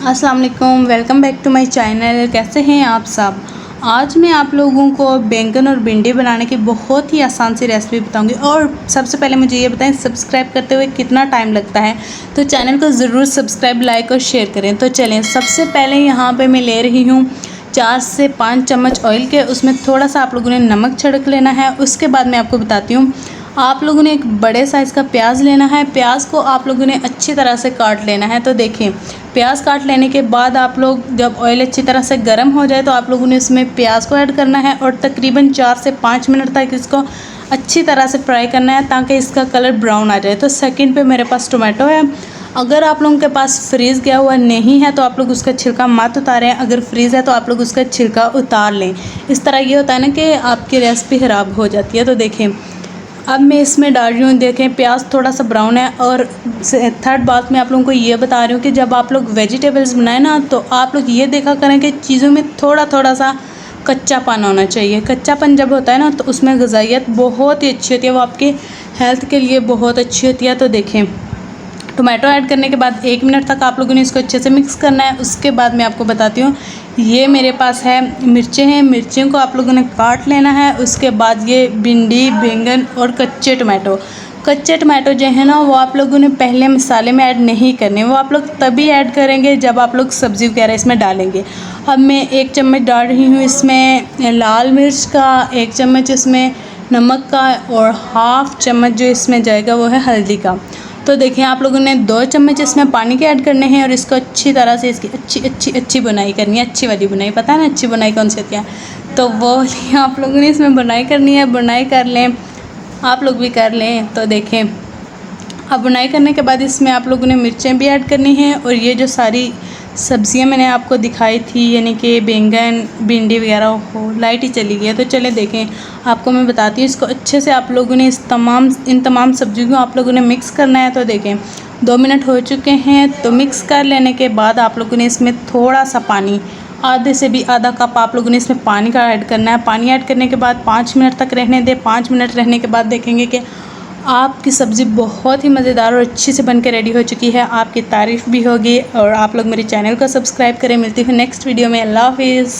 अस्सलाम वालेकुम, welcome back to my channel. कैसे हैं आप सब। आज मैं आप लोगों को बैंगन और भिंडी बनाने की बहुत ही आसान सी रेसिपी बताऊंगी। और सबसे पहले मुझे ये बताएं, सब्सक्राइब करते हुए कितना टाइम लगता है। तो चैनल को ज़रूर सब्सक्राइब, लाइक और शेयर करें। तो चलें, सबसे पहले यहाँ पे मैं ले रही हूँ 4 से 5 चम्मच ऑयल के। उसमें थोड़ा सा आप लोगों ने नमक छिड़क लेना है। उसके बाद मैं आपको बताती हूँ, आप लोगों ने एक बड़े साइज़ का प्याज लेना है। प्याज को आप लोगों ने अच्छी तरह से काट लेना है। तो देखिए, प्याज काट लेने के बाद आप लोग जब ऑयल अच्छी तरह से गर्म हो जाए तो आप लोगों ने इसमें प्याज को ऐड करना है और तकरीबन 4 से 5 मिनट तक इसको अच्छी तरह से फ्राई करना है ताकि इसका कलर ब्राउन आ जाए। तो सेकंड पे मेरे पास टोमेटो है। अगर आप लोगों के पास फ्रीज़ गया हुआ नहीं है तो आप लोग उसका छिलका मत उतारें। अगर फ्रीज़ है तो आप लोग उसका छिलका उतार लें। इस तरह ये होता है ना कि आपकी रेसिपी ख़राब हो जाती है। तो देखें, अब मैं इसमें डाल रही हूँ, देखें प्याज थोड़ा सा ब्राउन है। और थर्ड बात मैं आप लोगों को ये बता रही हूँ कि जब आप लोग वेजिटेबल्स बनाएं ना, तो आप लोग ये देखा करें कि चीज़ों में थोड़ा थोड़ा सा कच्चापन होना चाहिए। कच्चापन जब होता है ना तो उसमें ग़िज़ाइयत बहुत ही अच्छी होती है, वो आपके हेल्थ के लिए बहुत अच्छी होती है। तो देखें, टोमेटो ऐड करने के बाद 1 मिनट तक आप लोगों ने इसको अच्छे से मिक्स करना है। उसके बाद मैं आपको बताती हूँ, ये मेरे पास है मिर्चें हैं। मिर्चियों को आप लोगों ने काट लेना है। उसके बाद ये भिंडी, बैंगन और कच्चे टमाटो जो है ना, वो आप लोगों ने पहले मसाले में ऐड नहीं करने। वो आप लोग तभी ऐड करेंगे जब आप लोग सब्ज़ी वगैरह इसमें डालेंगे। अब मैं 1 चम्मच डाल रही हूँ इसमें लाल मिर्च का, 1 चम्मच इसमें नमक का और हाफ़ चम्मच जो इसमें जाएगा वो है हल्दी का। तो देखिए, आप लोगों ने 2 चम्मच इसमें पानी के ऐड करने हैं और इसको अच्छी तरह से इसकी अच्छी बुनाई करनी है। अच्छी वाली बुनाई, पता है ना अच्छी बुनाई कौन सी होती है, तो वो आप लोगों ने इसमें बुनाई करनी है। बुनाई कर लें, आप लोग भी कर लें। तो देखें, अब बुनाई करने के बाद इसमें आप लोगों ने मिर्चें भी ऐड करनी हैं। और ये जो सारी सब्ज़ियां मैंने आपको दिखाई थी, यानी कि बैंगन, भिंडी वगैरह, हो लाइट ही चली गई है। तो चले देखें, आपको मैं बताती हूँ। इसको अच्छे से आप लोगों ने इन तमाम सब्जियों को आप लोगों ने मिक्स करना है। तो देखें, 2 मिनट हो चुके हैं। तो मिक्स कर लेने के बाद आप लोगों ने इसमें थोड़ा सा पानी, आधे से भी आधा कप आप लोगों ने इसमें पानी का ऐड करना है। पानी ऐड करने के बाद 5 मिनट तक रहने दें। 5 मिनट रहने के बाद देखेंगे कि आपकी सब्ज़ी बहुत ही मज़ेदार और अच्छी से बन के रेडी हो चुकी है। आपकी तारीफ़ भी होगी। और आप लोग मेरे चैनल को सब्सक्राइब करें। मिलती हूँ नेक्स्ट वीडियो में। अल्लाह हाफिज़।